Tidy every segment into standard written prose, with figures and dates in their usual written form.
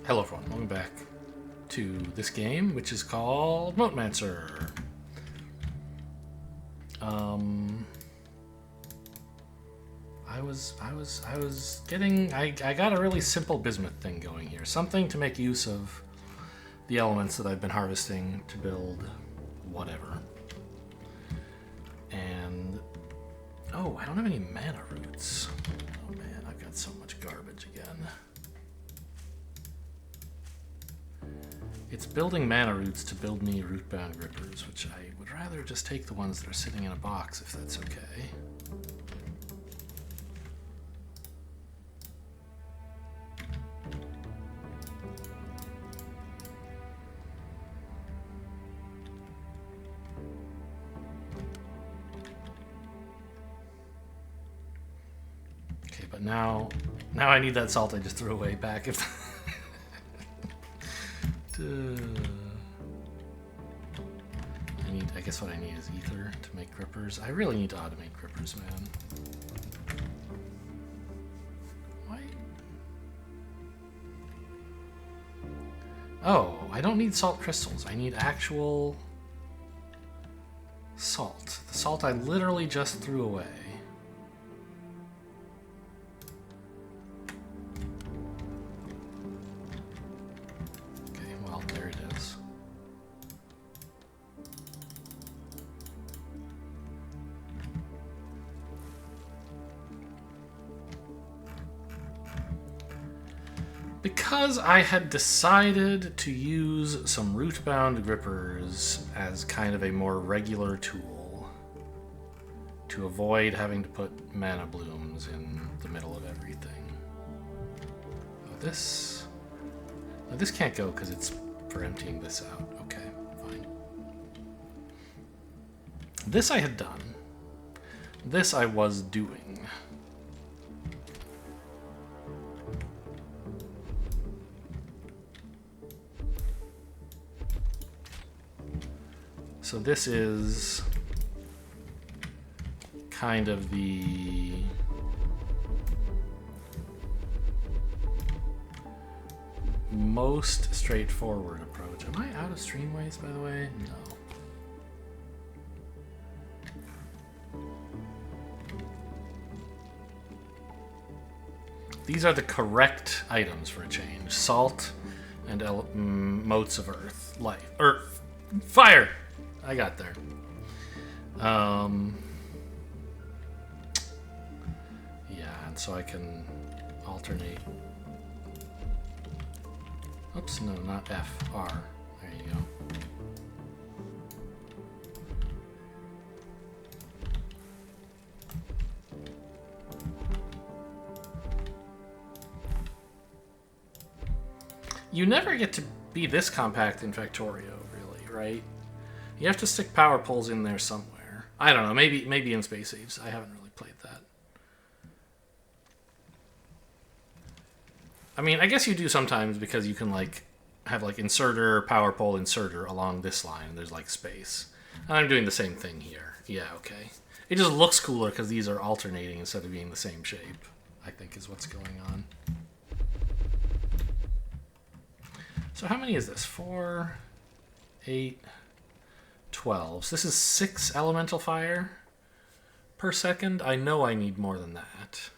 Hello everyone, welcome back to this game, which is called MoteMancer. I got a really simple bismuth thing going here. Something to make use of the elements that I've been harvesting to build whatever. And, oh, I don't have any mana roots. Oh man, I've got so much garbage again. It's building mana roots to build me root-bound grippers, which I would rather just take the ones that are sitting in a box, if that's okay. Okay, but now I need that salt I just threw away back. If I guess what I need is ether to make grippers. I really need to automate grippers, man. Why? Oh, I don't need salt crystals. I need actual salt. The salt I literally just threw away. Because I had decided to use some root-bound grippers as kind of a more regular tool to avoid having to put mana blooms in the middle of everything. Oh, this can't go because it's for emptying this out. Okay, fine. This I had done. This I was doing. So this is kind of the most straightforward approach. Am I out of streamways, by the way? No. These are the correct items for a change. Salt and motes of earth. Life. Earth. Fire! I got there. Yeah, and so I can alternate. Oops, no, not F, R. There you go. You never get to be this compact in Factorio, really, right? You have to stick power poles in there somewhere. I don't know, maybe in Space Age. I haven't really played that. I mean, I guess you do sometimes because you can like have like inserter, power pole, inserter along this line, and there's like space. And I'm doing the same thing here. Yeah, okay. It just looks cooler because these are alternating instead of being the same shape, I think is what's going on. So how many is this? 4, 8... 12. So this is 6 elemental fire per second. I know I need more than that.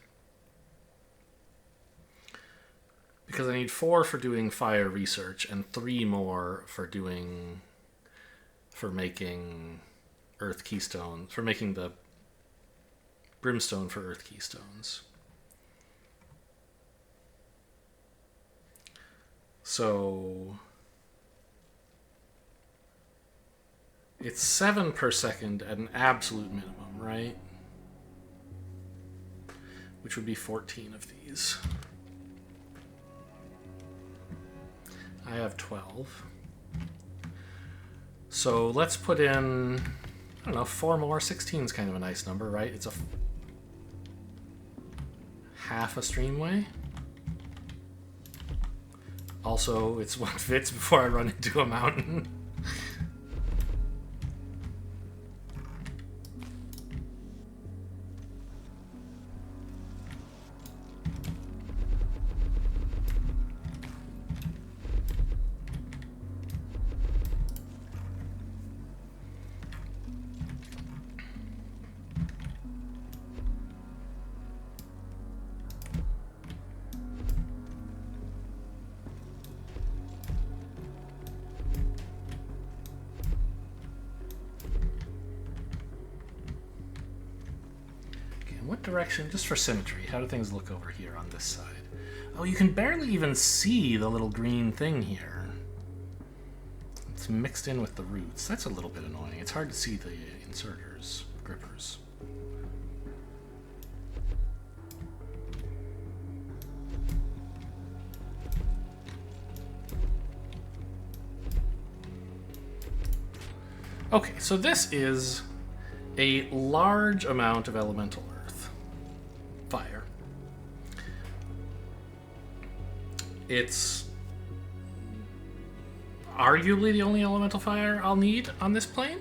Because I need 4 for doing fire research and 3 more for making earth keystones, for making the brimstone for earth keystones. So it's 7 per second at an absolute minimum, right? Which would be 14 of these. I have 12. So let's put in, I don't know, 4 more. 16 is kind of a nice number, right? It's a half a streamway. Also, it's what fits before I run into a mountain. direction, just for symmetry, how do things look over here on this side? Oh, you can barely even see the little green thing here. It's mixed in with the roots. That's a little bit annoying. It's hard to see the inserters, grippers. Okay, so this is a large amount of elemental earth. Fire. It's arguably the only elemental fire I'll need on this plane.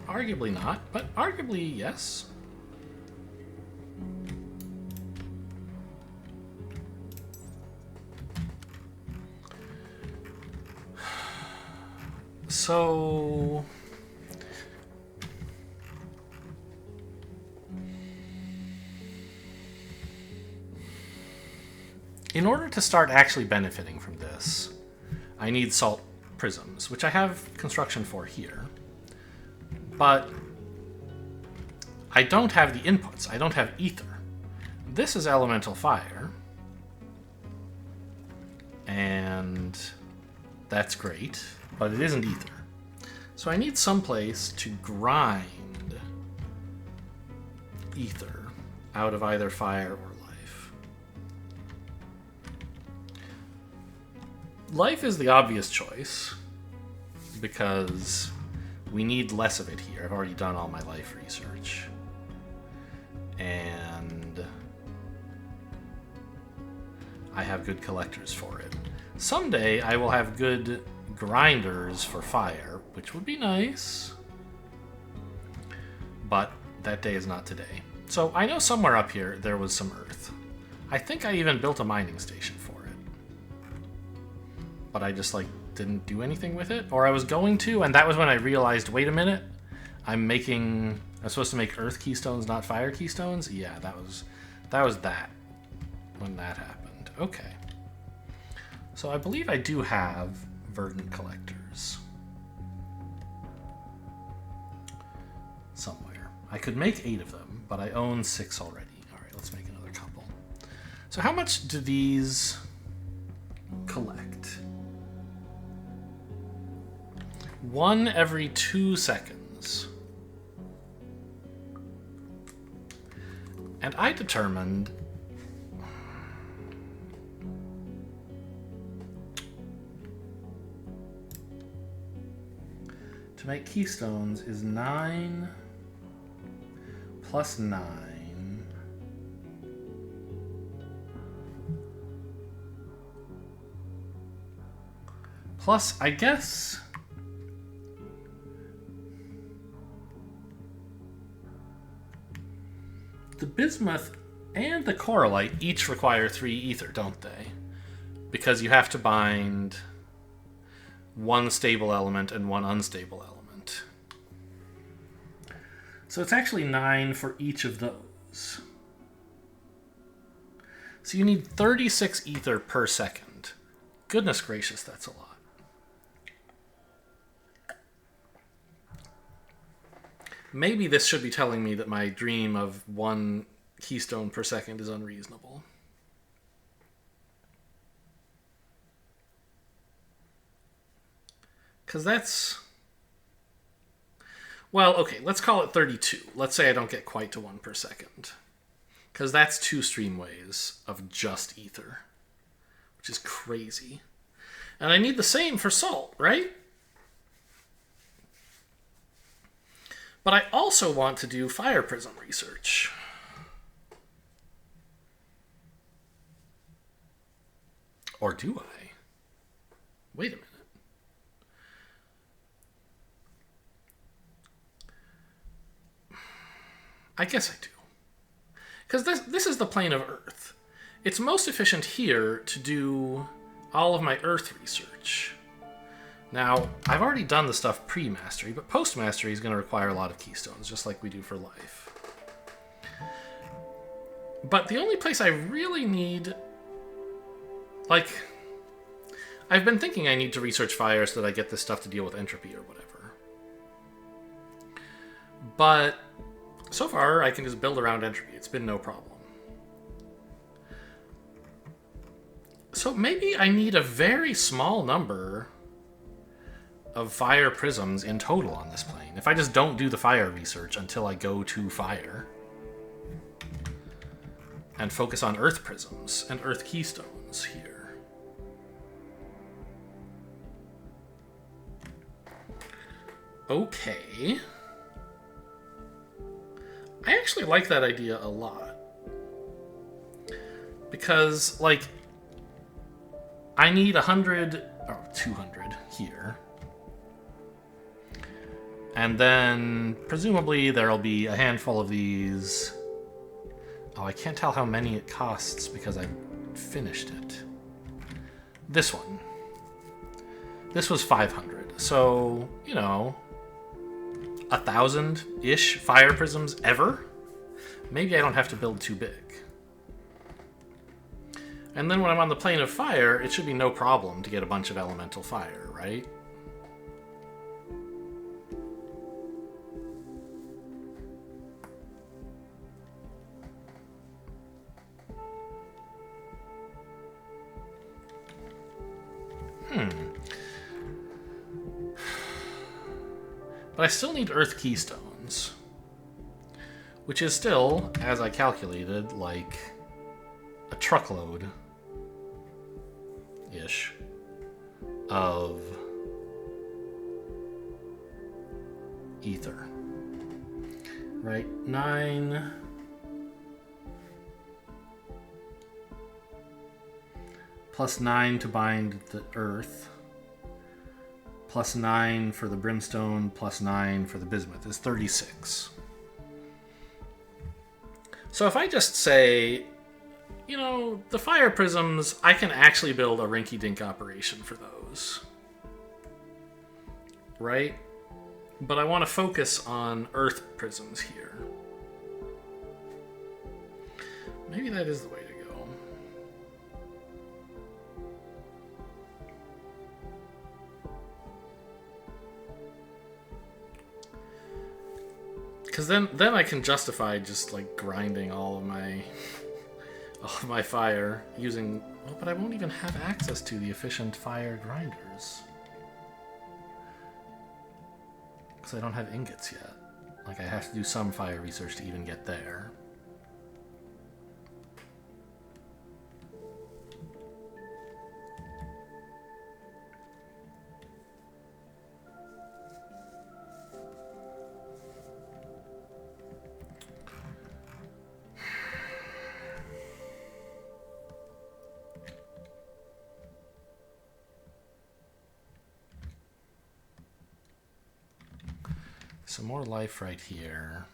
Arguably not, but arguably yes. So in order to start actually benefiting from this, I need salt prisms, which I have construction for here. But I don't have the inputs. I don't have ether. This is elemental fire. And that's great, but it isn't ether. So I need some place to grind ether out of either fire or life. Life is the obvious choice because we need less of it here. I've already done all my life research. And I have good collectors for it. Someday I will have good grinders for fire, which would be nice. But that day is not today. So I know somewhere up here there was some earth. I think I even built a mining station for it. But I just didn't do anything with it. Or I was going to, and that was when I realized, wait a minute, I'm supposed to make earth keystones, not fire keystones? Yeah, that was when that happened. Okay. So I believe I do have Verdant collectors somewhere. I could make 8 of them, but I own 6 already. All right, let's make another couple. So how much do these collect? 1 every 2 seconds. And I determined to make keystones is 9 plus 9 plus, I guess, the bismuth and the coralite each require 3 ether, don't they? Because you have to bind 1 stable element and 1 unstable element. So it's actually 9 for each of those. So you need 36 ether per second. Goodness gracious, that's a lot. Maybe this should be telling me that my dream of 1 keystone per second is unreasonable. Because that's... Well, okay, let's call it 32. Let's say I don't get quite to 1 per second. Because that's 2 streamways of just ether. Which is crazy. And I need the same for salt, right? But I also want to do fire prism research. Or do I? Wait a minute. I guess I do. Because this is the plane of Earth. It's most efficient here to do all of my Earth research. Now, I've already done the stuff pre-mastery, but post-mastery is going to require a lot of keystones, just like we do for life. But the only place I really need... I've been thinking I need to research fire so that I get this stuff to deal with entropy or whatever. But So far, I can just build around entropy. It's been no problem. So maybe I need a very small number of fire prisms in total on this plane. If I just don't do the fire research until I go to fire and focus on earth prisms and earth keystones here. Okay. I actually like that idea a lot. Because, like, I need 100, or 200 here. And then, presumably, there'll be a handful of these. Oh, I can't tell how many it costs because I finished it. This one. This was 500. So, you know, 1,000-ish fire prisms ever? Maybe I don't have to build too big. And then when I'm on the plane of fire, it should be no problem to get a bunch of elemental fire, right? But I still need earth keystones. Which is still, as I calculated, like a truckload-ish of ether. Right? 9... plus 9 to bind the earth. Plus 9 for the brimstone, plus 9 for the bismuth is 36. So if I just say, you know, the fire prisms, I can actually build a rinky-dink operation for those. Right? But I want to focus on earth prisms here. Maybe that is the way to go. Because then I can justify just like grinding all of my fire using. Well, but I won't even have access to the efficient fire grinders because I don't have ingots yet. Like I have to do some fire research to even get there. Some more life right here.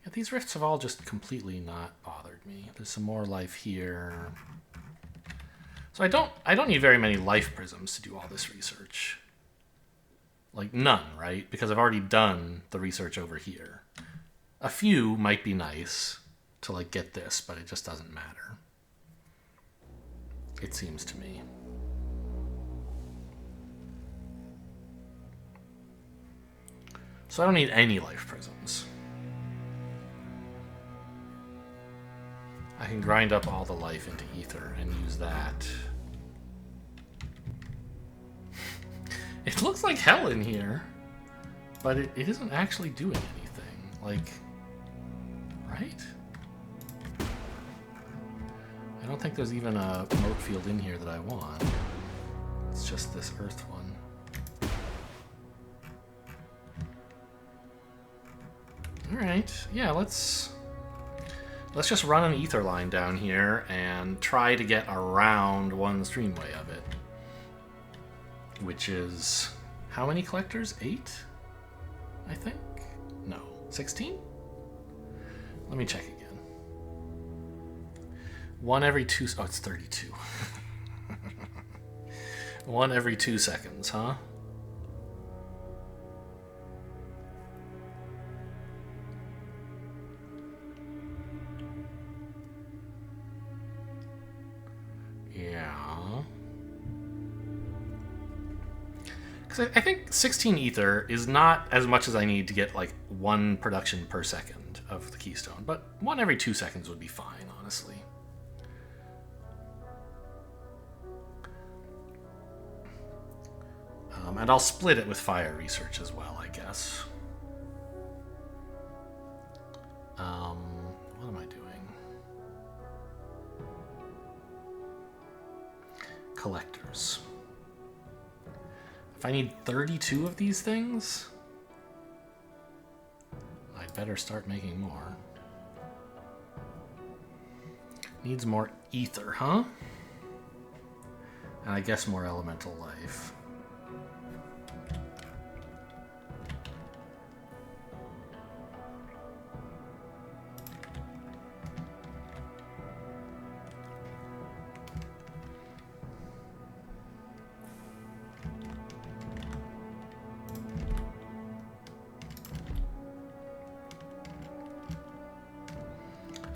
Yeah, these rifts have all just completely not bothered me. There's some more life here. So I don't need very many life prisms to do all this research. Like none, right? Because I've already done the research over here. A few might be nice to like get this, but it just doesn't matter. It seems to me. So I don't need any life prisms. I can grind up all the life into ether and use that. It looks like hell in here, but it isn't actually doing anything. Like, right? I don't think there's even a mote field in here that I want. It's just this earth one. Alright, yeah, let's just run an ether line down here and try to get around one streamway of it. Which is... how many collectors? 8? I think? No. 16? Let me check again. One every 2... oh, it's 32. One every 2 seconds, huh? Because I think 16 ether is not as much as I need to get like 1 production per second of the keystone, but 1 every 2 seconds would be fine, honestly. And I'll split it with fire research as well, I guess. What am I doing? Collectors. If I need 32 of these things, I'd better start making more. Needs more ether, huh? And I guess more elemental life.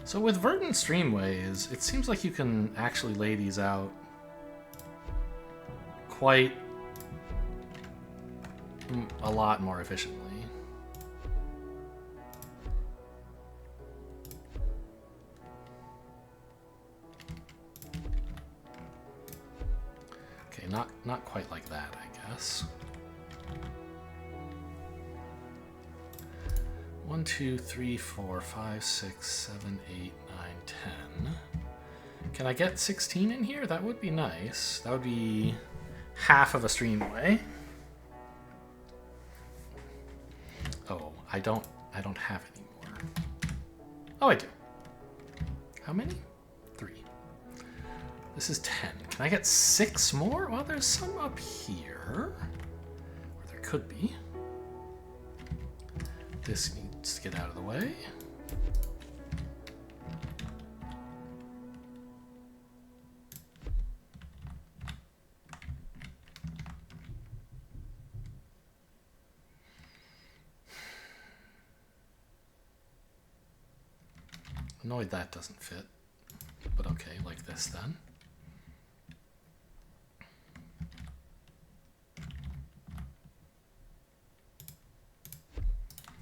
So with Verdant streamways, it seems like you can actually lay these out quite a lot more efficiently. Okay, not quite like that, I guess. 1, 2, 3, 4, 5, 6, 7, 8, 9, 10. Can I get 16 in here? That would be nice. That would be half of a streamway. Oh, I don't have any more. Oh, I do. How many? 3. This is 10. Can I get 6 more? Well, there's some up here. Or there could be. This needs to get out of the way. Annoyed that doesn't fit, but okay, like this then.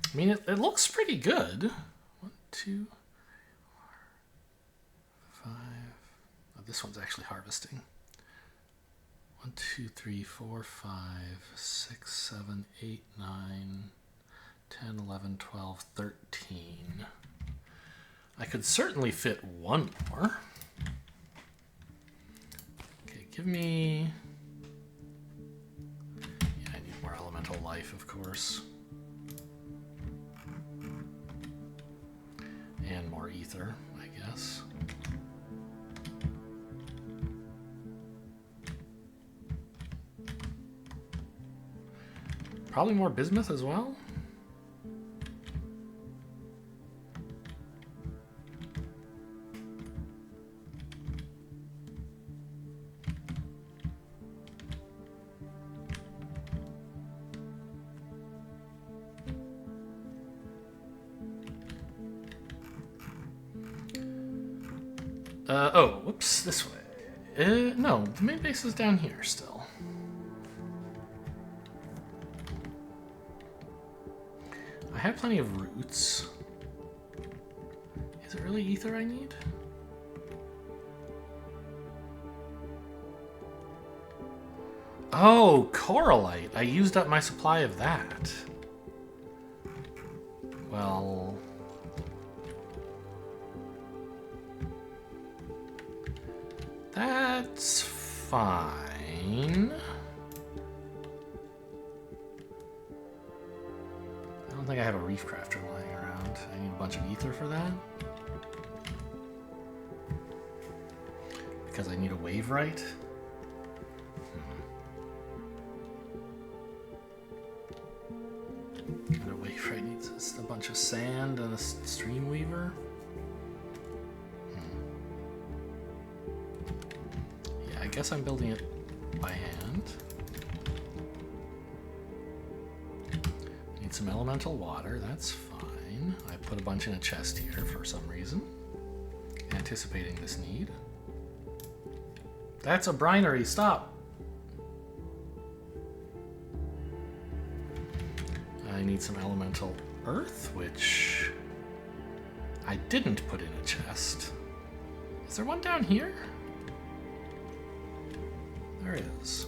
I mean, it looks pretty good. 1, 2, 4, 5. Oh, this one's actually harvesting. 1, 2, 3, 4, 5, 6, 7, 8, 9, 10, 11, 12, 13. I could certainly fit 1 more. Okay, give me... Yeah, I need more elemental life, of course. And more ether, I guess. Probably more bismuth as well. Oh, whoops, this way. No, the main base is down here still. I have plenty of roots. Is it really ether I need? Oh, coralite. I used up my supply of that. Well... That's fine. I don't think I have a reef crafter lying around. I need a bunch of ether for that. Because I need a wave right. And a wave right needs a bunch of sand and a stream weaver. I guess I'm building it by hand. Need some elemental water, that's fine. I put a bunch in a chest here for some reason, anticipating this need. That's a brinery, stop! need some elemental earth, which I didn't put in a chest. Is there one down here? There is.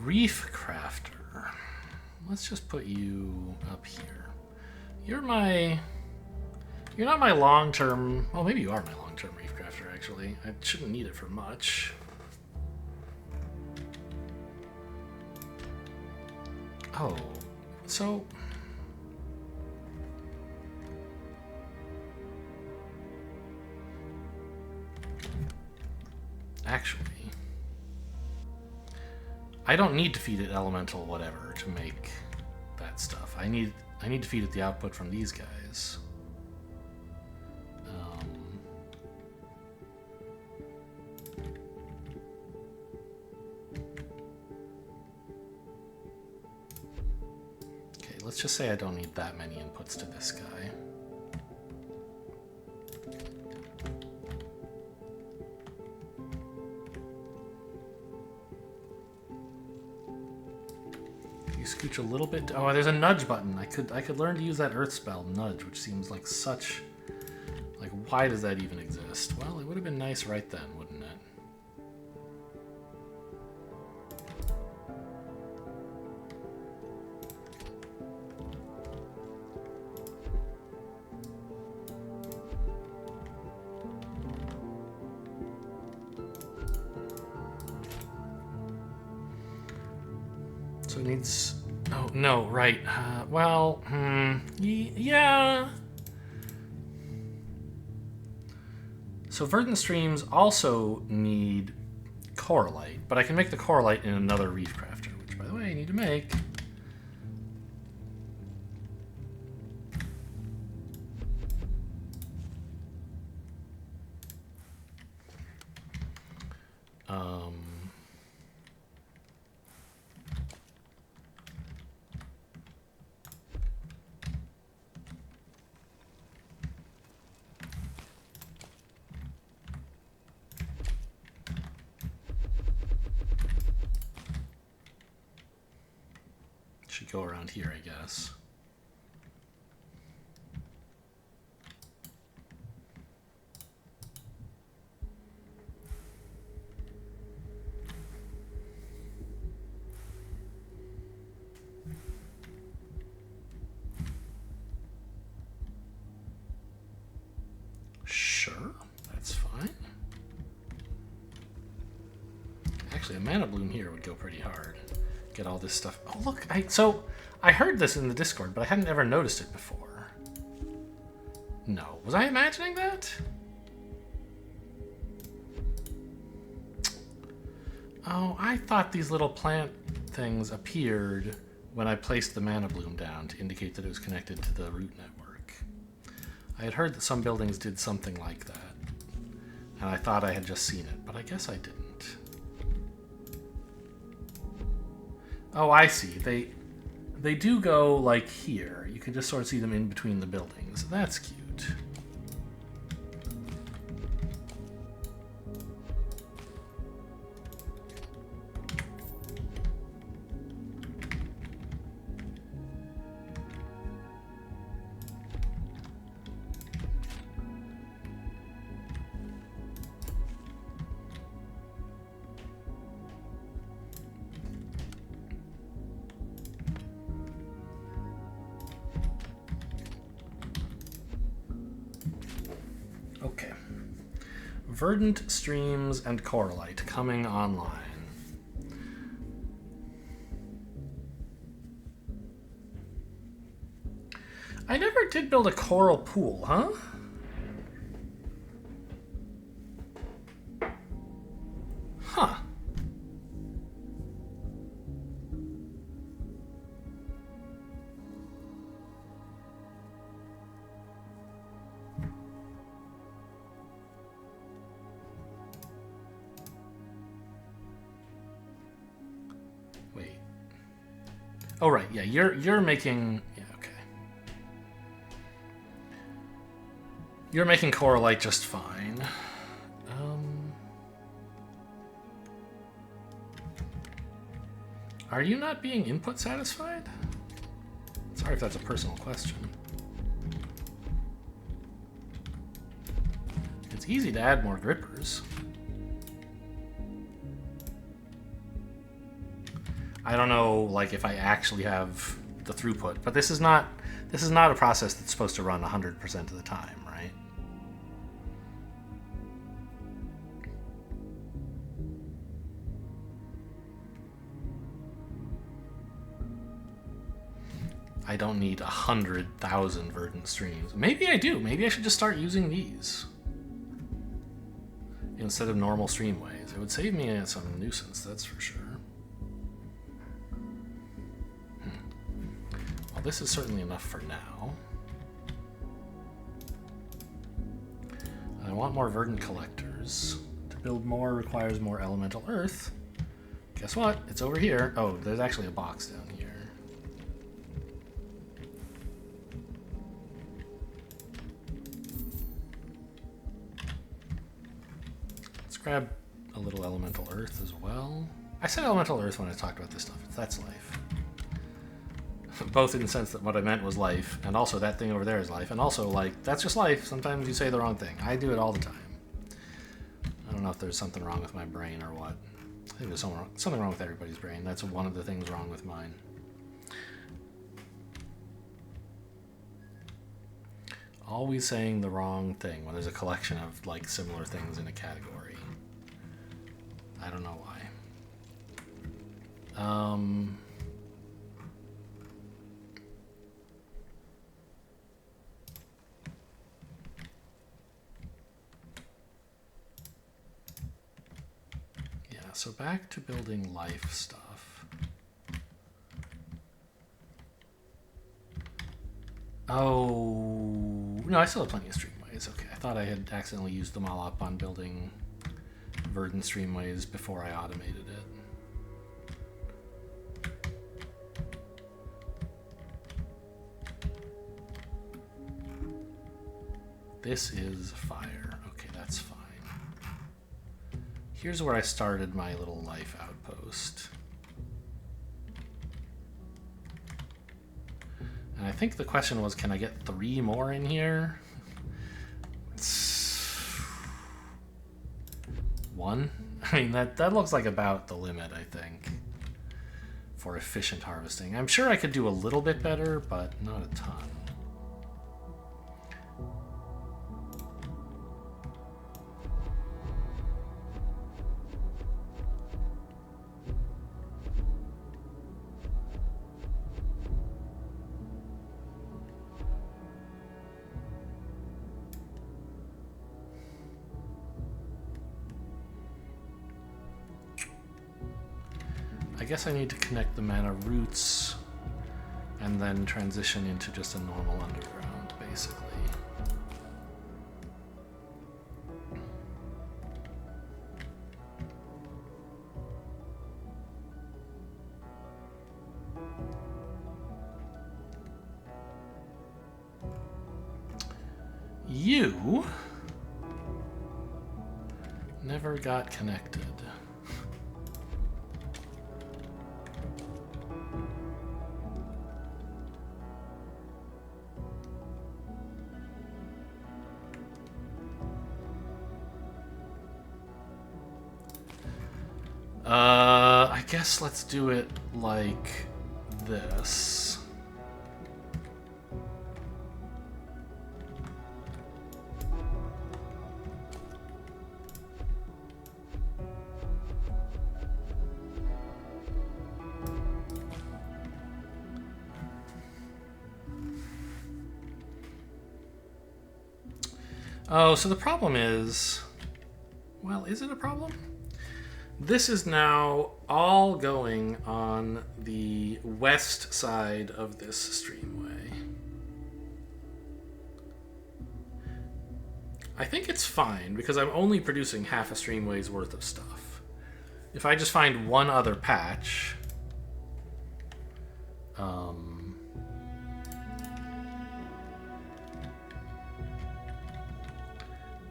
Reef crafter. Let's just put you up here. You're not my long-term... Well, maybe you are my long-term reef crafter, actually. I shouldn't need it for much. Oh, so... Actually... I don't need to feed it elemental whatever to make that stuff. I need to feed it the output from these guys. Okay, let's just say I don't need that many inputs to this guy. Scooch a little bit. Oh, there's a nudge button. I could learn to use that earth spell, nudge, which seems like such... Like, why does that even exist? Well, it would have been nice right then, wouldn't it? So it needs... Oh, no, right. Well, yeah. So Verdant streams also need coralite, but I can make the coralite in another reef crafter, which, by the way, I need to make. Should go around here, I guess. Sure, that's fine. Actually, a mana bloom here would go pretty hard. Get all this stuff. Oh, look, so I heard this in the Discord, but I hadn't ever noticed it before. No, was I imagining that? Oh, I thought these little plant things appeared when I placed the mana bloom down to indicate that it was connected to the root network. I had heard that some buildings did something like that, and I thought I had just seen it, but I guess I didn't. Oh, I see. They do go, like, here. You can just sort of see them in between the buildings. That's cute. Okay. Verdant streams and coralite coming online. I never did build a coral pool, huh? Huh. Oh right, yeah, you're making, yeah, okay. You're making Coralite just fine. Are you not being input satisfied? Sorry if that's a personal question. It's easy to add more grippers. I don't know, like, if I actually have the throughput, but this is not a process that's supposed to run 100% of the time, right? I don't need 100,000 Verdant streams. Maybe I do. Maybe I should just start using these instead of normal streamways. It would save me some nuisance, that's for sure. Well, this is certainly enough for now. I want more Verdant collectors. To build more requires more elemental earth. Guess what? It's over here. Oh, there's actually a box down here. Grab a little elemental earth as well. I said elemental earth when I talked about this stuff. That's life. Both in the sense that what I meant was life, and also that thing over there is life, and also, like, that's just life. Sometimes you say the wrong thing. I do it all the time. I don't know if there's something wrong with my brain or what. I think there's something wrong with everybody's brain. That's one of the things wrong with mine. Always saying the wrong thing when there's a collection of, like, similar things in a category. I don't know why. Yeah, so back to building life stuff. Oh, no, I still have plenty of streamways. Okay, I thought I had accidentally used them all up on building Verdant streamways before I automated it. This is fire. Okay, that's fine. Here's where I started my little life outpost. And I think the question was, can I get 3 more in here? 1? I mean, that looks like about the limit, I think, for efficient harvesting. I'm sure I could do a little bit better, but not a ton. I guess I need to connect the mana roots and then transition into just a normal underground, basically. You never got connected. I guess let's do it like this. Oh, so the problem is, well, is it a problem? This is now all going on the west side of this streamway. I think it's fine because I'm only producing half a streamway's worth of stuff. If I just find one other patch,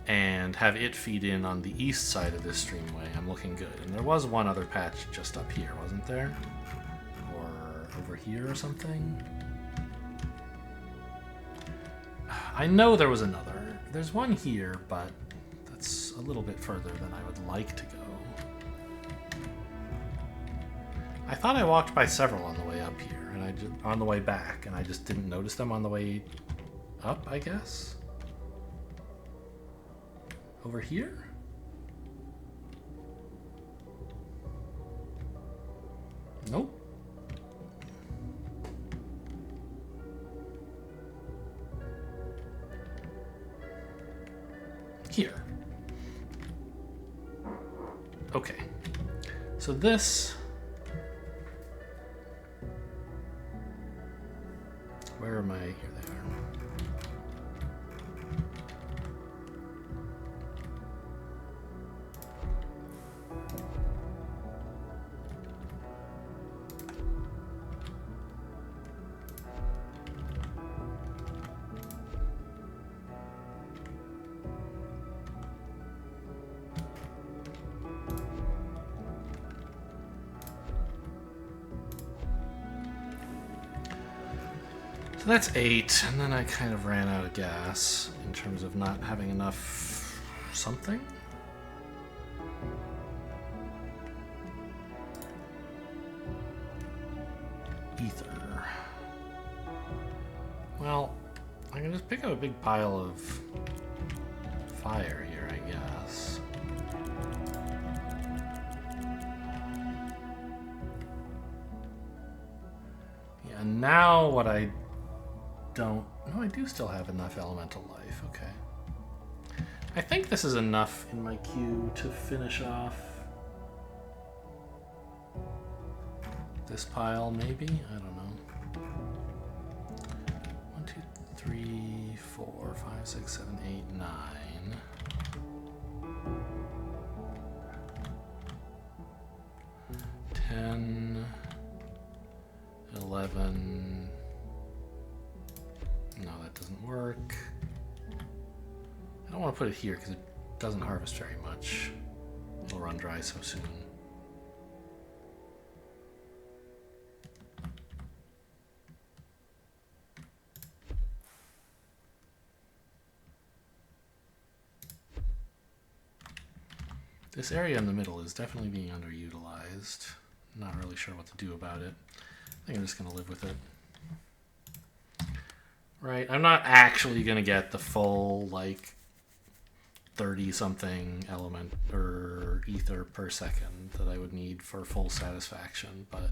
And have it feed in on the east side of this streamway. I'm looking good. And there was one other patch just up here, wasn't there? Or over here or something? I know there was another. There's one here, but that's a little bit further than I would like to go. I thought I walked by several on the way up here, and on the way back, and I just didn't notice them on the way up, I guess? Over here? Nope. Here. Okay. So this... Where am I? Here they are. So that's 8, and then I kind of ran out of gas in terms of not having enough something. Ether. Well, I can just pick up a big pile of fire here, I guess. Yeah, now what I don't... No, I do still have enough elemental life, okay. I think this is enough in my queue to finish off this pile, maybe? I don't know. 1, 2, 3, 4, 5, 6, 7, 8, 9. 10, 11... No, that doesn't work. I don't want to put it here because it doesn't harvest very much. It'll run dry so soon. This area in the middle is definitely being underutilized. Not really sure what to do about it. I think I'm just going to live with it. Right, I'm not actually going to get the full, like, 30-something element or ether per second that I would need for full satisfaction, but...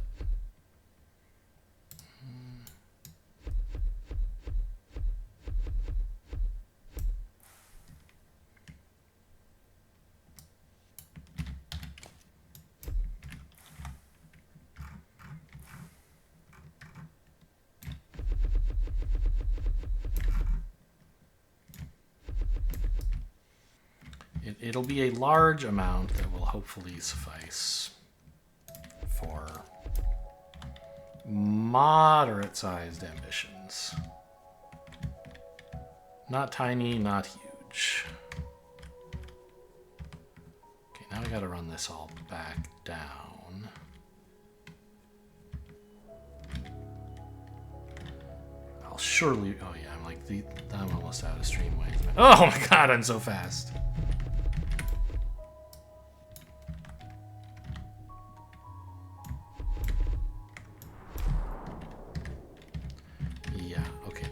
It'll be a large amount that will hopefully suffice for moderate-sized ambitions. Not tiny, not huge. Okay, now I gotta run this all back down. I'll surely... Oh yeah, I'm like... I'm almost out of streamway. Oh my god, I'm so fast.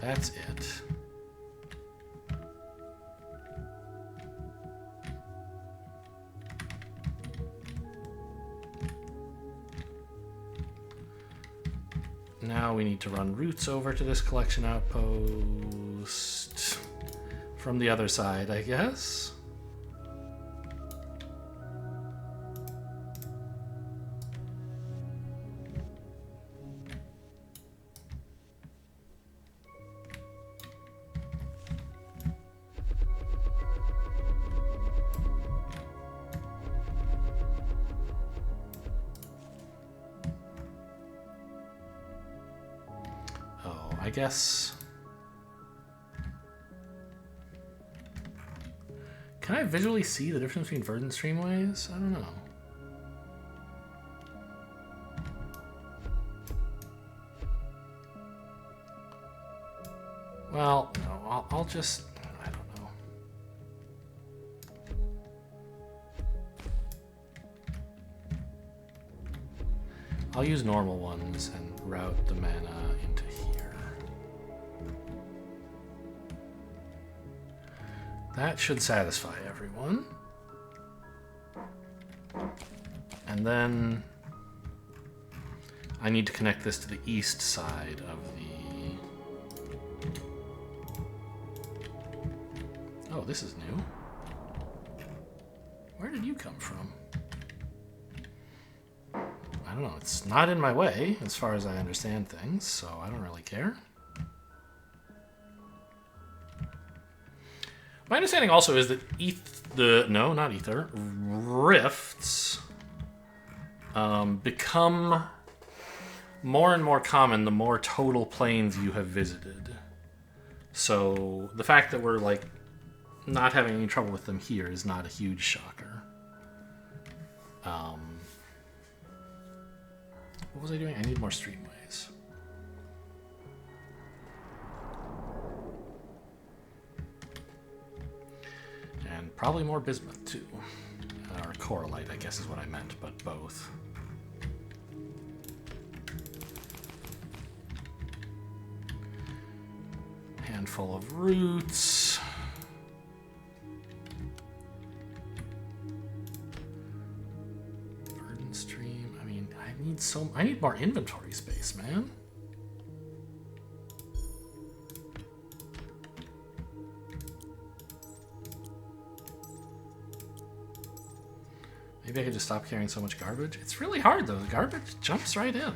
That's it. Now we need to run routes over to this collection outpost from the other side, I guess. guess... Can I visually see the difference between Verdant streamways? I don't know. Well, no, I'll just... I don't know. I'll use normal ones and route the mana into here. That should satisfy everyone. And then I need to connect this to the east side of the... Oh, this is new. Where did you come from? I don't know. It's not in my way, as far as I understand things, so I don't really care. My understanding also is that rifts become more and more common the more total planes you have visited. So the fact that we're like not having any trouble with them here is not a huge shocker. What was I doing? I need more streamways. And probably more bismuth, too. Or coralite, I guess is what I meant, but both. Handful of roots. Verdant stream. I mean, I need more inventory space, man. Maybe I could just stop carrying so much garbage. It's really hard though. The garbage jumps right in.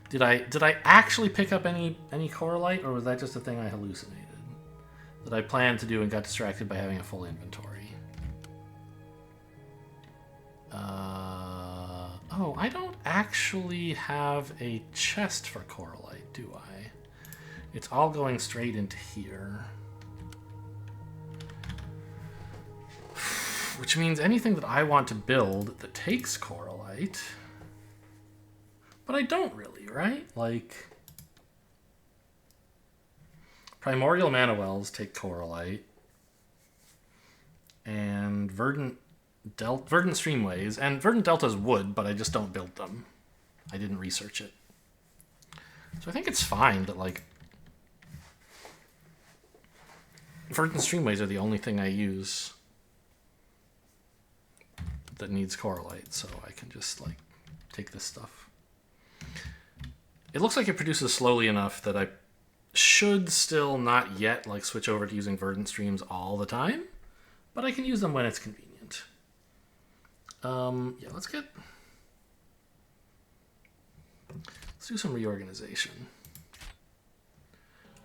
Did I actually pick up any coralite, or was that just a thing I hallucinated? That I planned to do and got distracted by having a full inventory? Oh, I don't actually have a chest for coralite, do I? It's all going straight into here. Which means anything that I want to build that takes coralite... But I don't really, right? Like... Primordial mana wells take coralite. And Verdant streamways. And Verdant deltas would, but I just don't build them. I didn't research it. So I think it's fine that, like... Verdant streamways are the only thing I use that needs coralite, so I can just, like, take this stuff. It looks like it produces slowly enough that I should still not yet, like, switch over to using Verdant streams all the time, but I can use them when it's convenient. Yeah, let's do some reorganization.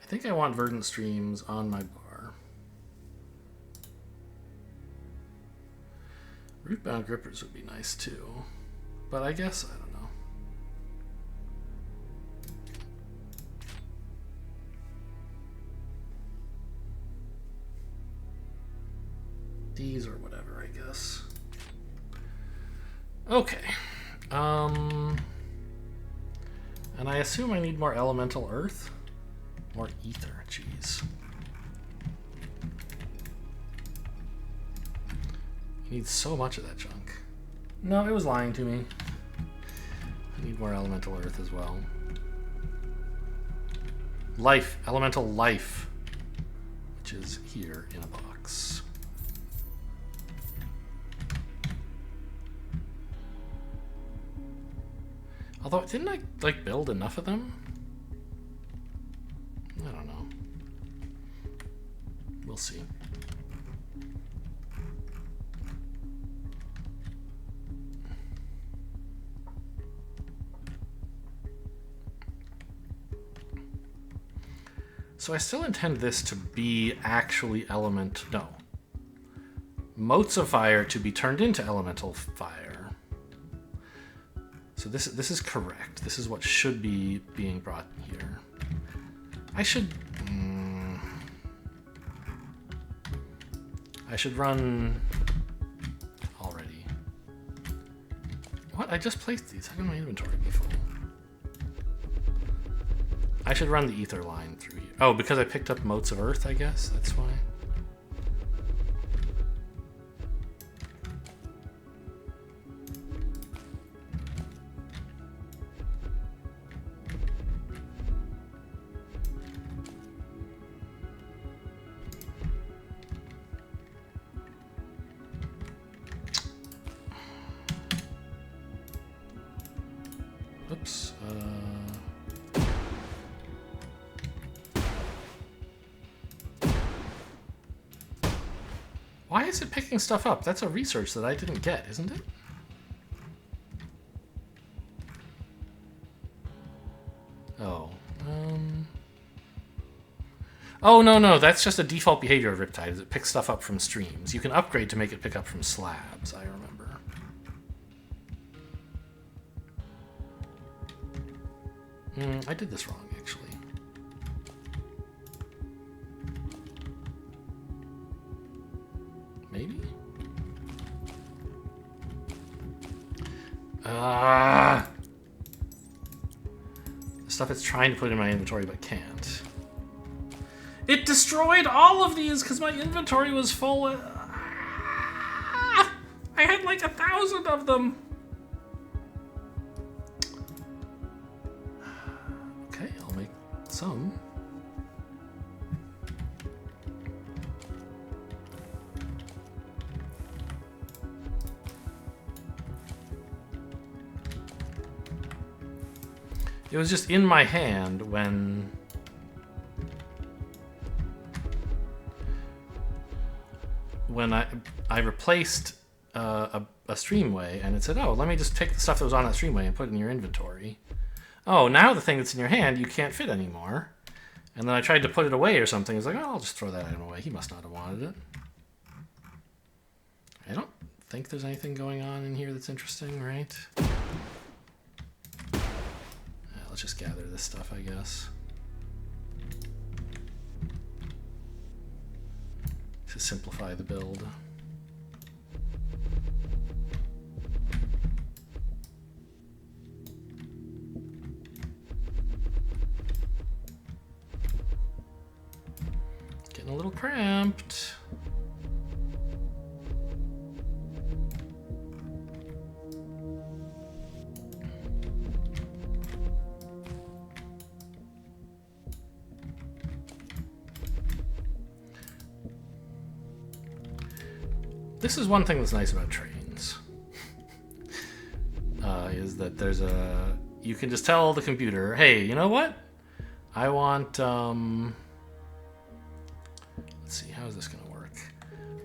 I think I want Verdant streams on my bar. Root-bound grippers would be nice too, but I guess, I don't know. These or whatever, I guess. Okay. And I assume I need more elemental earth? More ether, jeez. You need so much of that junk. No, it was lying to me. I need more elemental earth as well. Life, elemental life, which is here in a box. Although, didn't I, like, build enough of them? I don't know. We'll see. So I still intend this to be actually motes of fire to be turned into elemental fire. So this is correct. This is what should be being brought here. I should run already. What? I just placed these. How can my inventory be full? I should run the ether line through here. Oh, because I picked up motes of earth, I guess. That's why. Oops. Why is it picking stuff up? That's a research that I didn't get, isn't it? Oh. Oh, no, that's just a default behavior of Riptide, is it picks stuff up from streams. You can upgrade to make it pick up from slabs, I remember. I did this wrong, actually. Maybe? Stuff it's trying to put in my inventory but can't. It destroyed all of these because my inventory was full. I had like 1,000 of them. Okay, I'll make some. It was just in my hand when I replaced a streamway, and it said, oh, let me just take the stuff that was on that streamway and put it in your inventory. Oh, now the thing that's in your hand you can't fit anymore. And then I tried to put it away or something. It's like, oh, I'll just throw that item away. He must not have wanted it. I don't think there's anything going on in here that's interesting, right? Let's just gather this stuff, I guess. To simplify the build. Getting a little cramped. This is one thing that's nice about trains, is that there's you can just tell the computer, hey, you know what? I want, let's see, how is this going to work?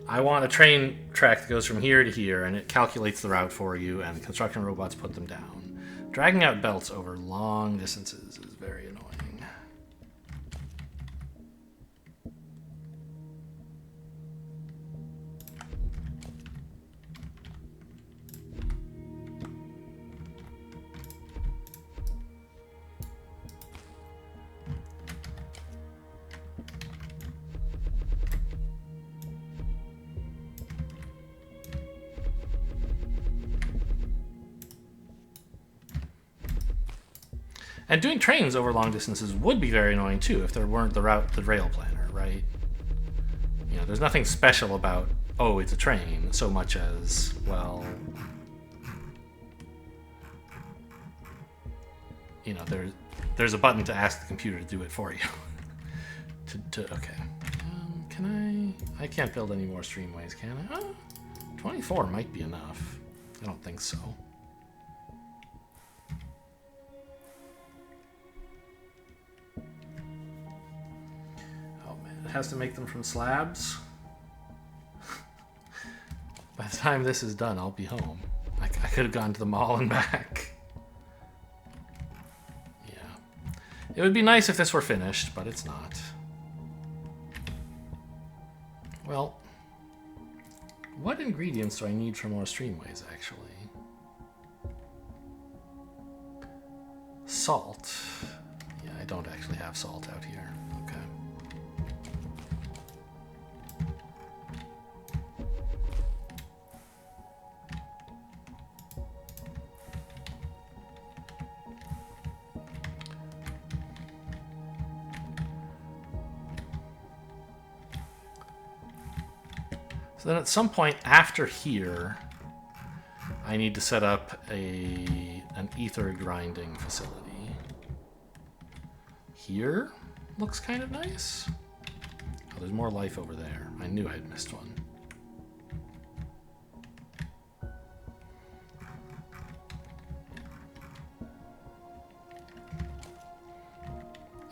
I want a train track that goes from here to here, and it calculates the route for you, and construction robots put them down. Dragging out belts over long distances is very annoying. And doing trains over long distances would be very annoying too if there weren't the rail planner, right? You know, there's nothing special about, oh, it's a train, so much as, well, you know, there's a button to ask the computer to do it for you. Okay. Can I can't build any more streamways, can I? Oh, 24 might be enough. I don't think so. Has to make them from slabs. By the time this is done, I'll be home. I could have gone to the mall and back. Yeah. It would be nice if this were finished, but it's not. Well, what ingredients do I need for more streamways, actually? salt. Yeah, I don't actually have salt out here. Okay. So then at some point after here, I need to set up an ether grinding facility. Here looks kind of nice. Oh, there's more life over there. I knew I'd missed one.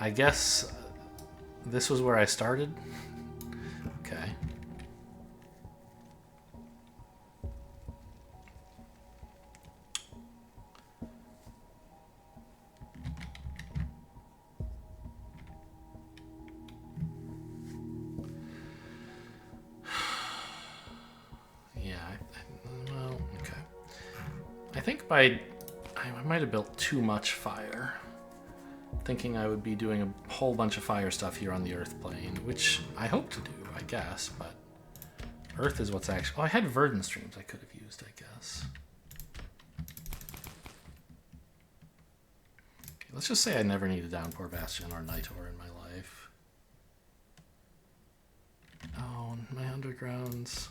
I guess this was where I started. Okay. I might have built too much fire, thinking I would be doing a whole bunch of fire stuff here on the Earth plane, which I hope to do, I guess, but Earth is what's actually... Oh, I had Verdant streams I could have used, I guess. Okay, let's just say I never need a Downpour Bastion or Nightor in my life. Oh, my undergrounds...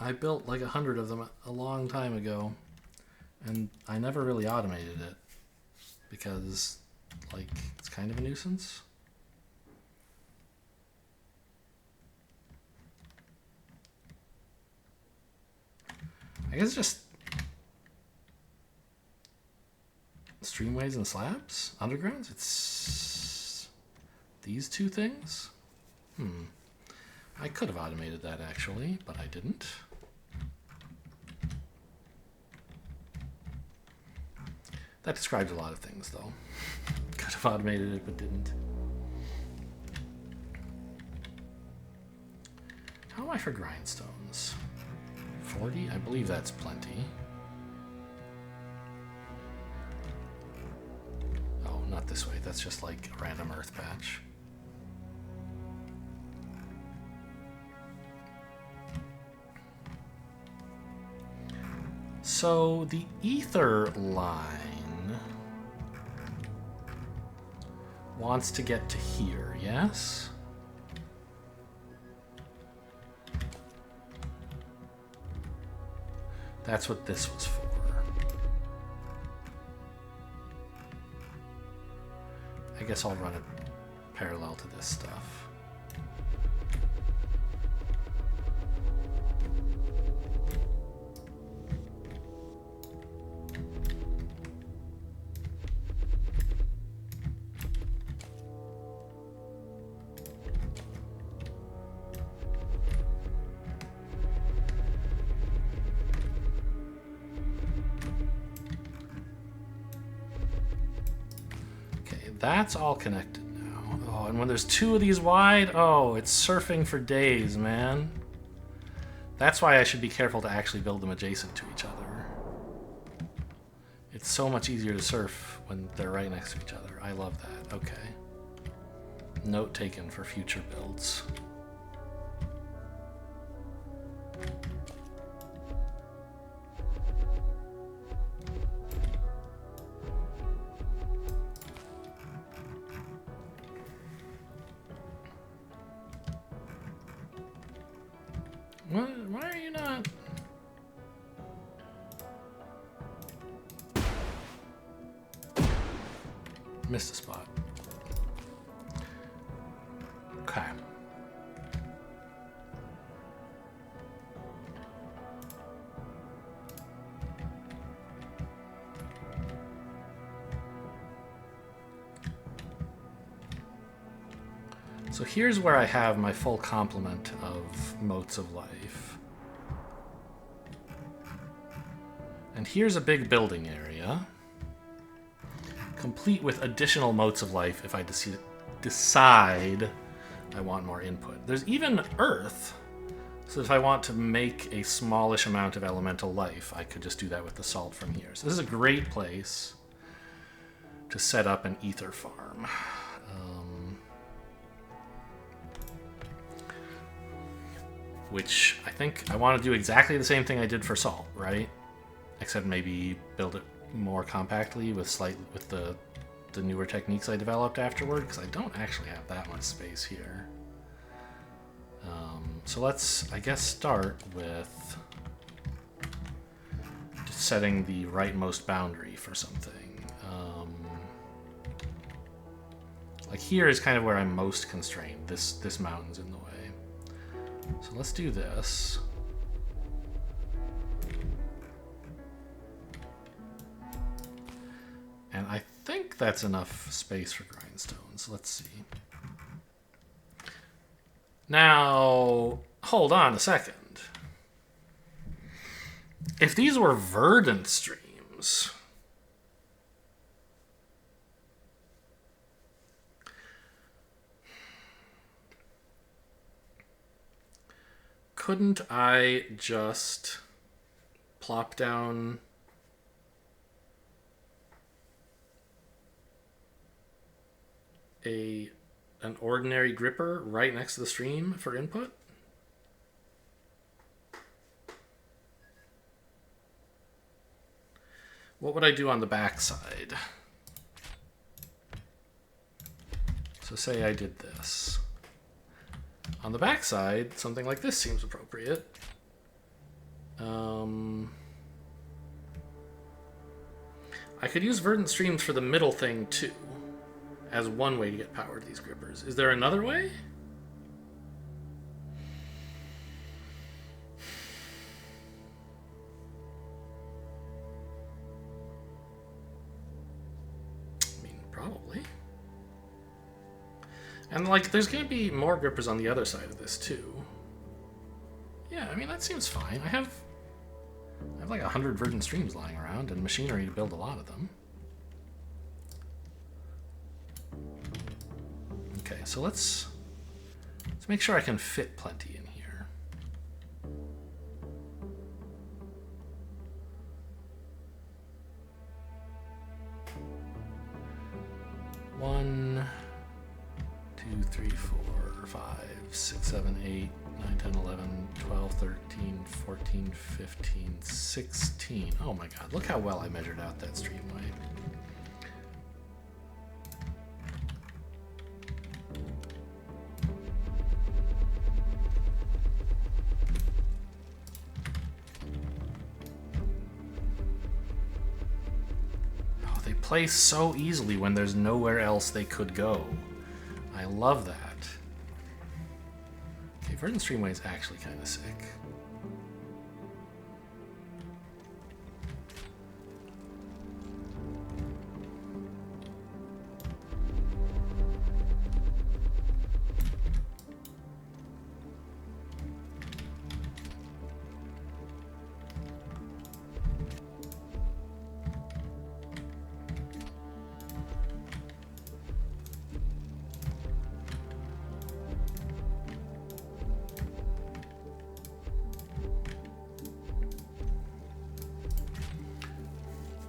I built like 100 of them a long time ago, and I never really automated it because, like, it's kind of a nuisance. I guess just streamways and slabs, undergrounds. It's these two things. I could have automated that actually, but I didn't. That describes a lot of things, though. Could have automated it, but didn't. How am I for grindstones? 40? I believe that's plenty. Oh, not this way. That's just like a random earth patch. So the ether line wants to get to here, yes? That's what this was for. I guess I'll run it parallel to this stuff. That's all connected now. Oh, and when there's two of these wide, oh, it's surfing for days, man. That's why I should be careful to actually build them adjacent to each other. It's so much easier to surf when they're right next to each other. I love that. Okay. Note taken for future builds. Why are you not? Missed a spot. Okay. So here's where I have my full complement of motes of life. And here's a big building area, complete with additional motes of life if I decide I want more input. There's even earth, So if I want to make a smallish amount of elemental life, I could just do that with the salt from here. So this is a great place to set up an ether farm. Which I think I want to do exactly the same thing I did for salt, right? Except maybe build it more compactly with the newer techniques I developed afterward, because I don't actually have that much space here. So let's, I guess, start with setting the rightmost boundary for something. Like here is kind of where I'm most constrained. This mountain's in the way. So let's do this. And I think that's enough space for grindstones. Let's see. Now, hold on a second. If these were Verdant streams, couldn't I just plop down an ordinary gripper right next to the stream for input? What would I do on the backside? So say I did this. On the backside, something like this seems appropriate. I could use Verdant streams for the middle thing too, as one way to get power to these grippers. Is there another way? I mean, probably. And like, there's gonna be more grippers on the other side of this too. Yeah, I mean, that seems fine. I have like 100 Verdant streams lying around and machinery to build a lot of them. Okay, so let's make sure I can fit plenty in here. One, 2, 3, 4, 5, 6, 7, 8, 9, 10, 11, 12, 13, 14, 15, 16. Oh my god, look how well I measured out that streamway. Oh, they play so easily when there's nowhere else they could go. I love that. Okay, Verdant Streamway is actually kind of sick.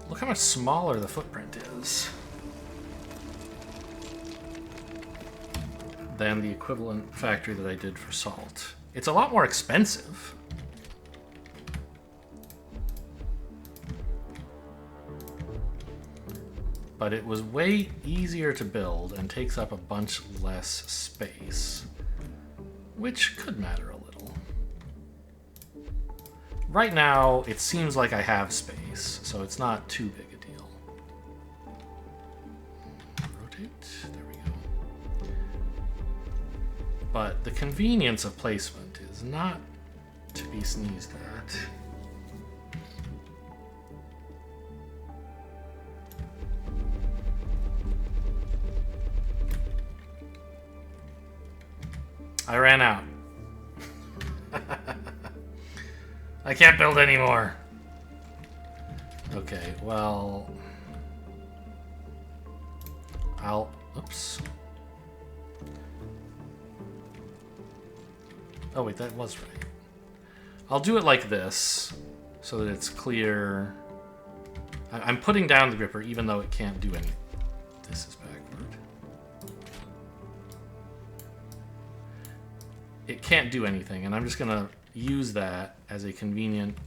Look how much smaller the footprint is than the equivalent factory that I did for salt. It's a lot more expensive. But it was way easier to build and takes up a bunch less space, which could matter a little. Right now, it seems like I have space, so it's not too big a deal. Rotate, there we go. But the convenience of placement is not to be sneezed at. I ran out. I can't build anymore. Okay, well... Oops. Oh wait, that was right. I'll do it like this, so that it's clear. I'm putting down the gripper, even though it can't do anything. This is backward. It can't do anything, and I'm just gonna use that as a convenient...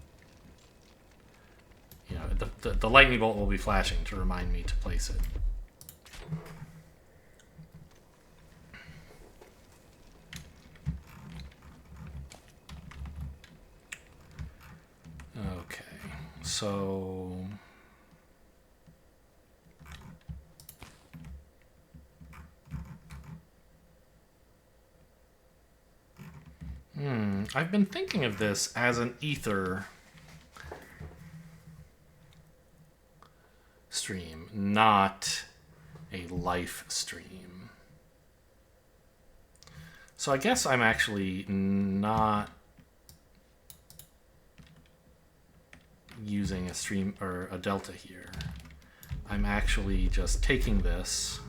You know, the lightning bolt will be flashing to remind me to place it. Okay, so... I've been thinking of this as an ether stream, not a life stream. So I guess I'm actually not using a stream or a delta here. I'm actually just taking this,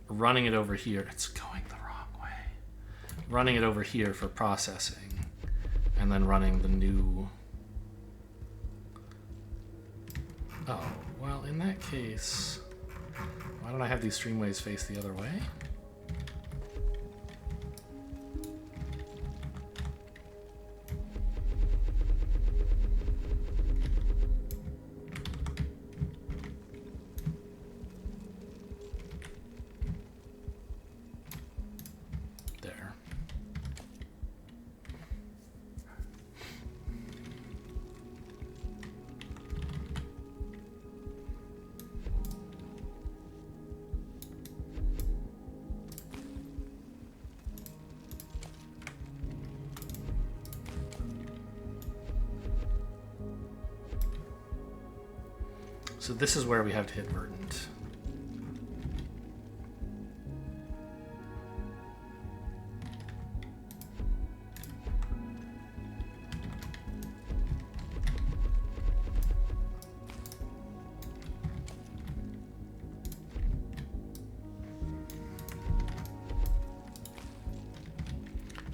running it over here. It's going the wrong way. Running it over here for processing, and then running the new... Oh, well, in that case, why don't I have these streamways face the other way? There. So this is where we have to hit Verdant.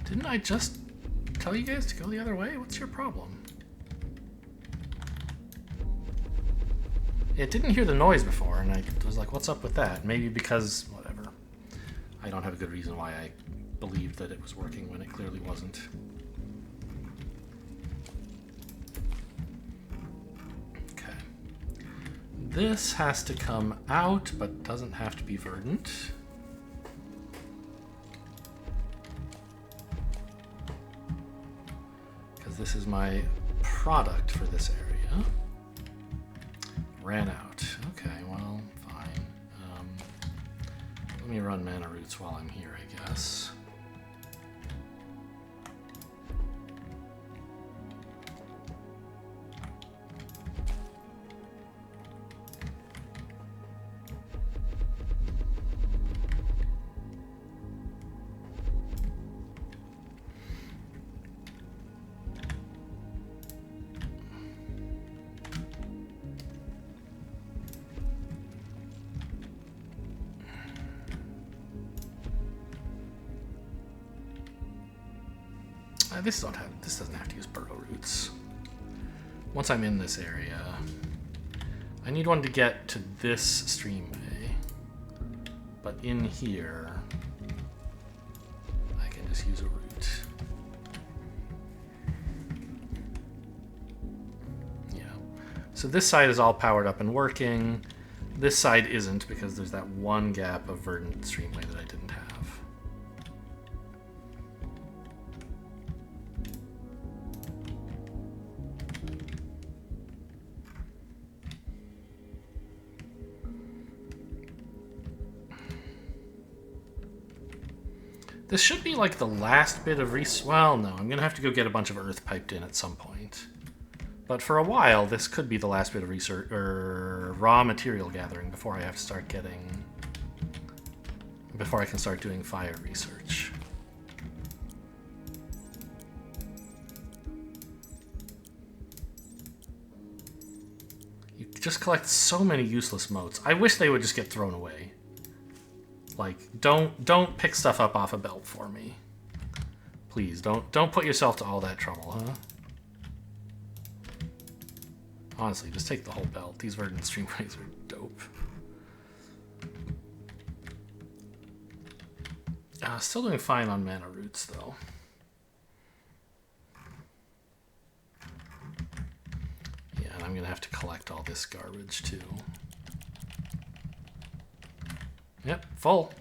Didn't I just tell you guys to go the other way? What's your problem? It didn't hear the noise before, and I was like, what's up with that? Maybe because, whatever. I don't have a good reason why I believed that it was working when it clearly wasn't. Okay. This has to come out, but doesn't have to be Verdant. Because this is my product for this area. Ran out. Okay, well, fine. Let me run mana roots while I'm here, I guess. This doesn't have to use burrow roots. Once I'm in this area, I need one to get to this streamway. But in here, I can just use a root. Yeah. So this side is all powered up and working. This side isn't because there's that one gap of Verdant streamway that I didn't have. This should be like the last bit of well, no, I'm gonna have to go get a bunch of earth piped in at some point. But for a while, this could be the last bit of research or raw material gathering before I have to start before I can start doing fire research. You just collect so many useless motes. I wish they would just get thrown away. Like, don't pick stuff up off a belt for me. Please, don't put yourself to all that trouble, huh? Honestly, just take the whole belt. These Verdant Streamways are dope. Still doing fine on mana roots, though. Yeah, and I'm gonna have to collect all this garbage, too. Yep, full.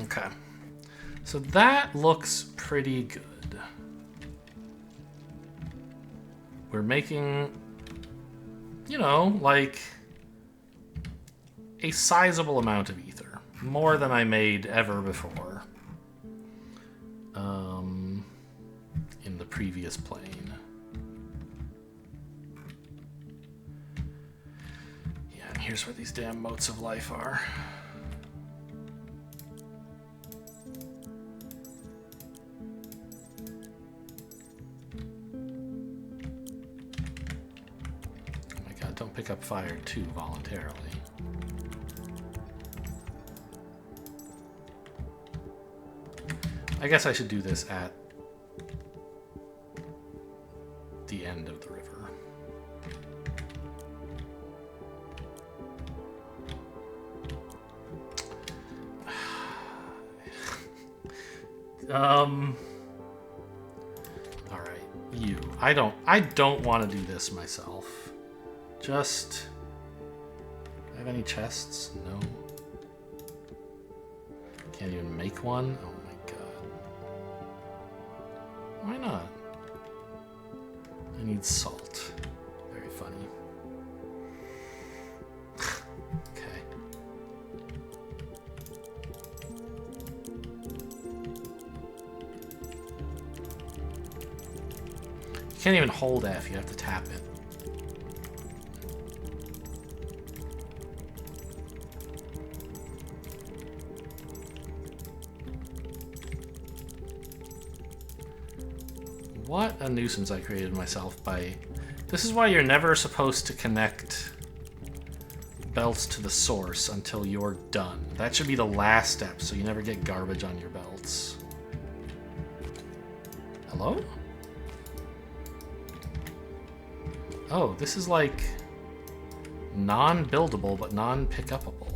Okay. So that looks pretty good. We're making, you know, like a sizable amount of ether. More than I made ever before. In the previous plane. Yeah, and here's where these damn motes of life are. Don't pick up fire too voluntarily. I guess I should do this at the end of the river. All right, you. I don't want to do this myself. Just... Do I have any chests? No. Can't even make one? Oh my god. Why not? I need salt. Very funny. Okay. You can't even hold F, you have to tap it. What a nuisance I created myself by... This is why you're never supposed to connect belts to the source until you're done. That should be the last step, so you never get garbage on your belts. Hello? Oh, this is like non-buildable but non-pick-upable.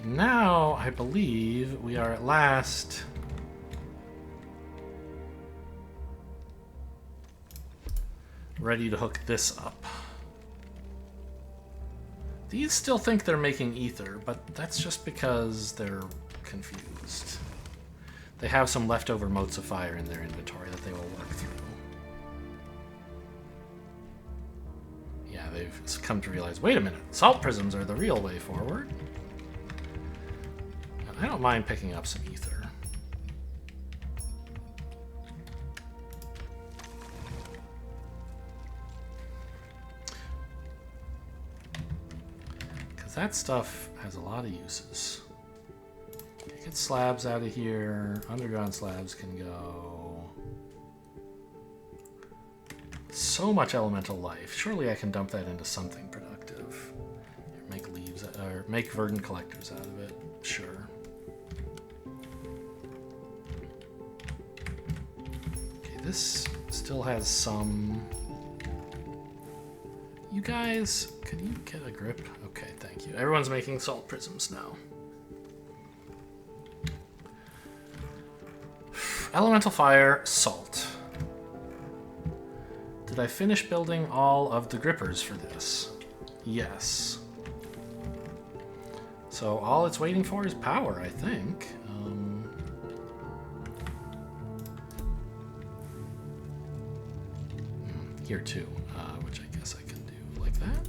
Now, I believe we are at last ready to hook this up. These still think they're making ether, but that's just because they're confused. They have some leftover motes of fire in their inventory that they will work through. Yeah, they've come to realize, wait a minute, salt prisms are the real way forward. I don't mind picking up some ether. Because that stuff has a lot of uses. Get slabs out of here. Underground slabs can go. So much elemental life. Surely I can dump that into something productive. Make leaves, or make verdant collectors out of it. Sure. This still has some... You guys, could you get a grip? Okay, thank you. Everyone's making salt prisms now. Elemental fire, salt. Did I finish building all of the grippers for this? Yes. So all it's waiting for is power, I think. here too, which I guess I can do like that.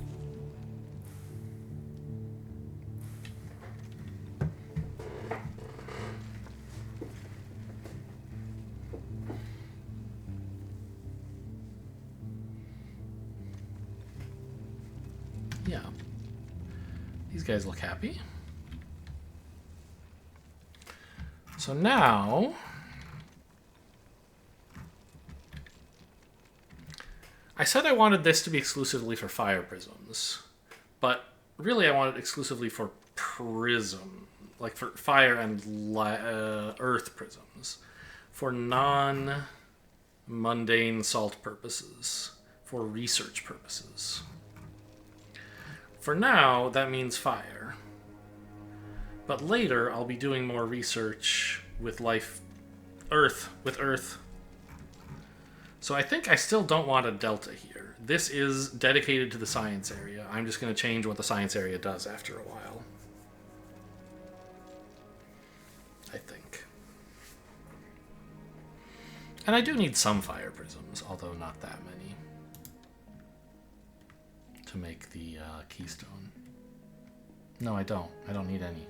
Yeah. These guys look happy. So now, I said I wanted this to be exclusively for fire prisms, but really I want it exclusively for prism, like for fire and earth prisms, for non-mundane salt purposes, for research purposes. For now, that means fire. But later, I'll be doing more research with Earth. So I think I still don't want a delta here. This is dedicated to the science area. I'm just going to change what the science area does after a while. I think. And I do need some fire prisms, although not that many, to make the keystone. No, I don't. I don't need any.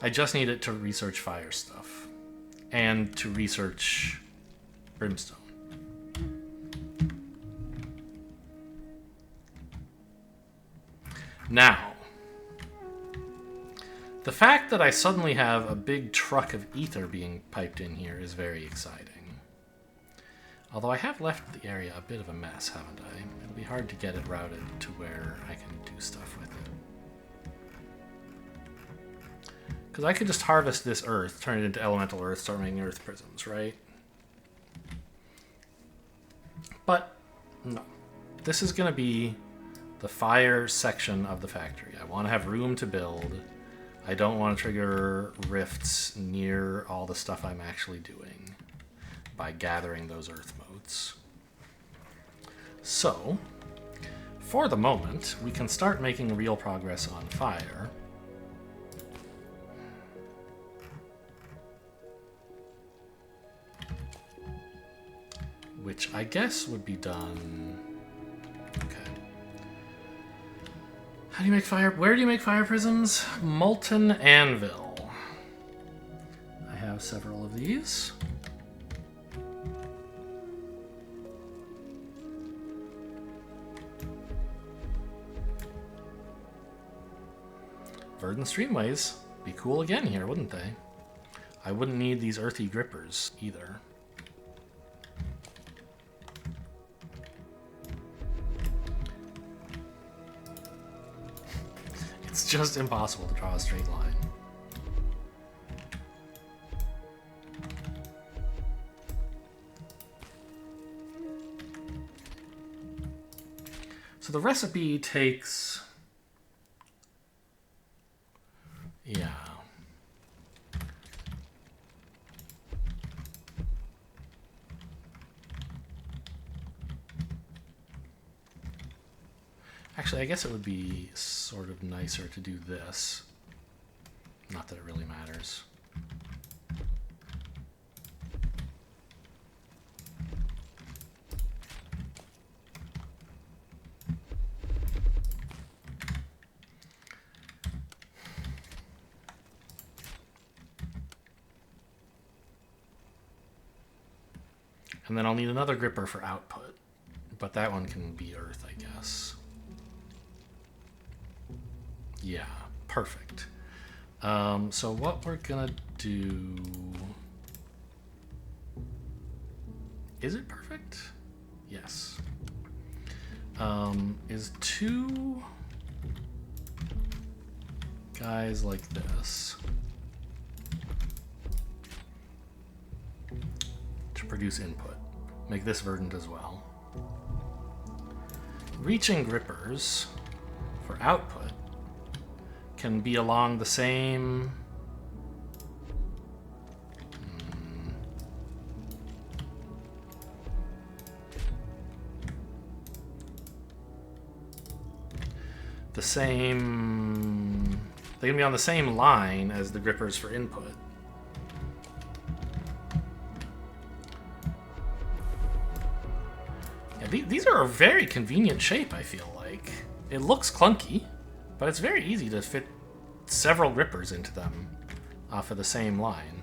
I just need it to research fire stuff and to research brimstone. Now, the fact that I suddenly have a big truck of ether being piped in here is very exciting. Although I have left the area a bit of a mess, haven't I? It'll be hard to get it routed to where I can do stuff with it. Because I could just harvest this earth, turn it into elemental earth, start making earth prisms, right? But, no. This is going to be the fire section of the factory. I want to have room to build. I don't want to trigger rifts near all the stuff I'm actually doing by gathering those earth motes. So, for the moment, we can start making real progress on fire. Which I guess would be done... Okay. How do you make fire... Where do you make fire prisms? Molten Anvil. I have several of these. Verdant Streamways. Be cool again here, wouldn't they? I wouldn't need these earthy grippers either. It's just impossible to draw a straight line. So the recipe takes... Yeah. Actually, I guess it would be sort of nicer to do this. Not that it really matters. And then I'll need another gripper for output, but that one can be earth, I guess. Yeah, perfect. So what we're gonna do... Is it perfect? Yes. Is two guys like this to produce input. Make this verdant as well. Reaching grippers for output can be along the same... The same... They can be on the same line as the grippers for input. Yeah, these They're a very convenient shape, I feel like. It looks clunky, but it's very easy to fit several grippers into them off of the same line.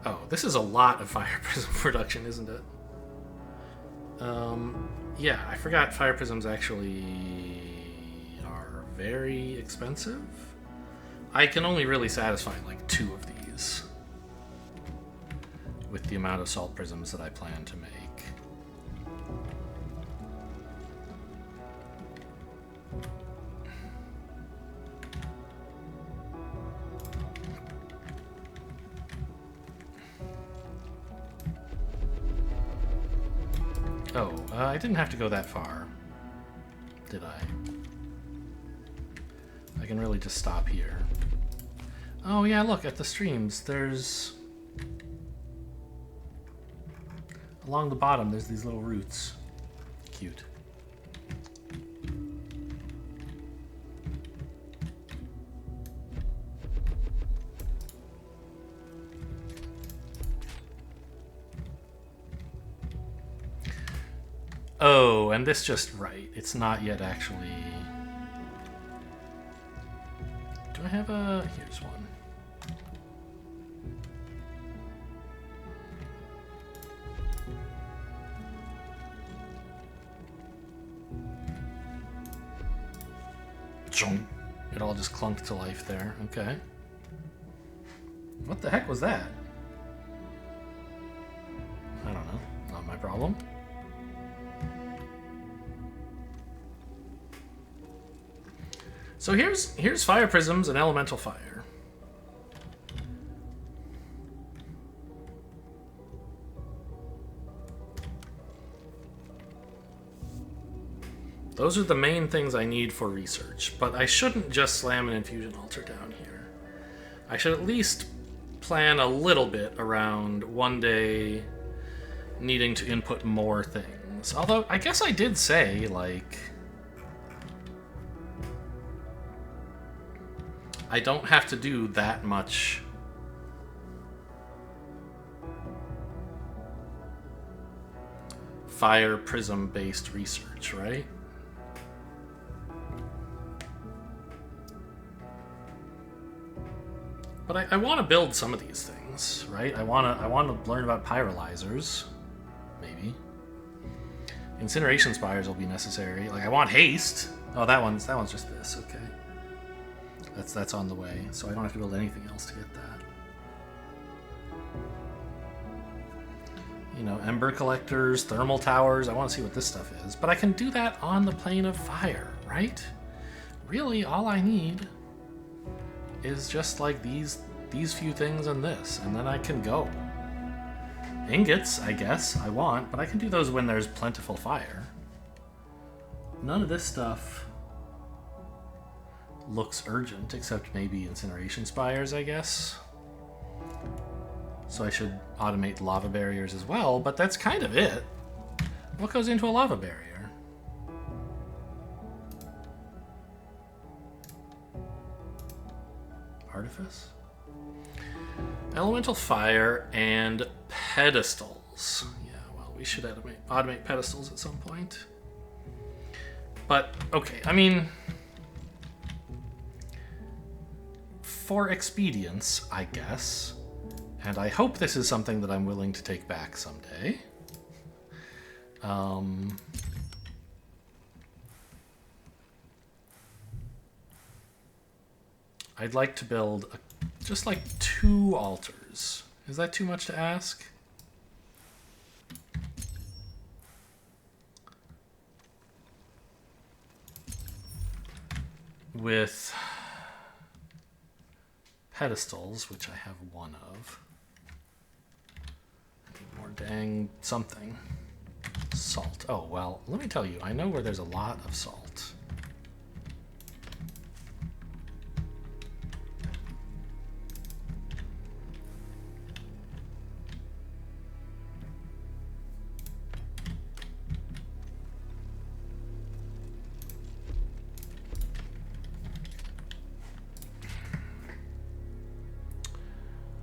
Oh, this is a lot of fire prism production, isn't it? Yeah, I forgot fire prisms actually are very expensive. I can only really satisfy like 2 of these with the amount of salt prisms that I plan to make. Oh, I didn't have to go that far, did I? I can really just stop here. Oh yeah, look, at the streams, there's... along the bottom, there's these little roots. Cute. Oh, and this just right. It's not yet actually... Do I have a... Here's one. It all just clunked to life there. Okay. What the heck was that? I don't know. Not my problem. So here's fire prisms and elemental fire. Those are the main things I need for research, but I shouldn't just slam an infusion altar down here. I should at least plan a little bit around one day needing to input more things. Although, I guess I did say, like... I don't have to do that much fire prism based research, right? But I want to build some of these things, right? I want to learn about pyrolyzers, maybe. Incineration spires will be necessary. Like I want haste. Oh, that one's just this. Okay. That's on the way, so I don't have to build anything else to get that. You know, ember collectors, thermal towers, I want to see what this stuff is. But I can do that on the plane of fire, right? Really, all I need is just like these few things and this, and then I can go. Ingots, I guess, I want, but I can do those when there's plentiful fire. None of this stuff looks urgent, except maybe incineration spires, I guess. So I should automate lava barriers as well, but that's kind of it. What goes into a lava barrier? Artifice? Elemental fire and pedestals. Yeah, well, we should automate pedestals at some point. But, okay, I mean... for expedience, I guess, and I hope this is something that I'm willing to take back someday. I'd like to build just like 2 altars. Is that too much to ask? With pedestals, which I have 1 of. I need more dang something. Salt. Oh, well, let me tell you, I know where there's a lot of salt.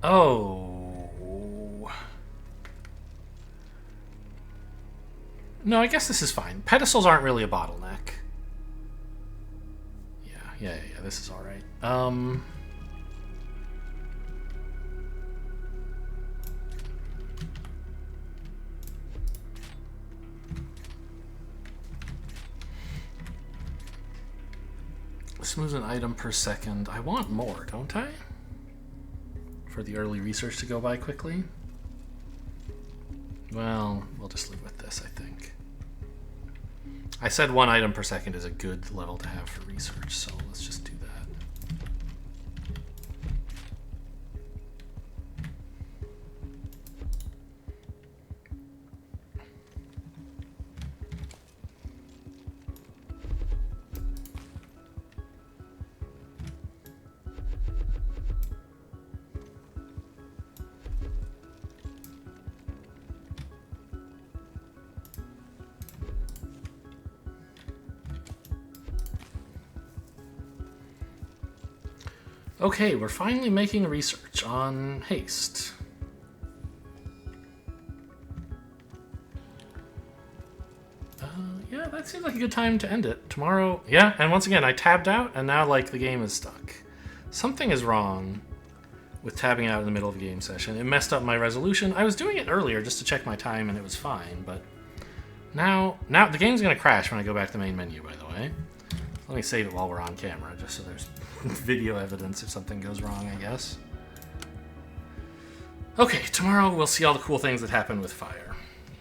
Oh. No, I guess this is fine. Pedestals aren't really a bottleneck. Yeah, this is alright. This moves an item per second. I want more, don't I? For the early research to go by quickly? Well, we'll just live with this, I think. I said 1 item per second is a good level to have for research, so let's just do that. Okay, we're finally making research on haste. Yeah, that seems like a good time to end it. Tomorrow, yeah, and once again, I tabbed out, and now, like, the game is stuck. Something is wrong with tabbing out in the middle of a game session. It messed up my resolution. I was doing it earlier just to check my time, and it was fine, but now the game's gonna crash when I go back to the main menu, by the way. Let me save it while we're on camera, just so there's video evidence if something goes wrong, I guess. Okay, tomorrow we'll see all the cool things that happen with fire.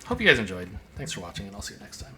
Hope you guys enjoyed. Thanks for watching, and I'll see you next time.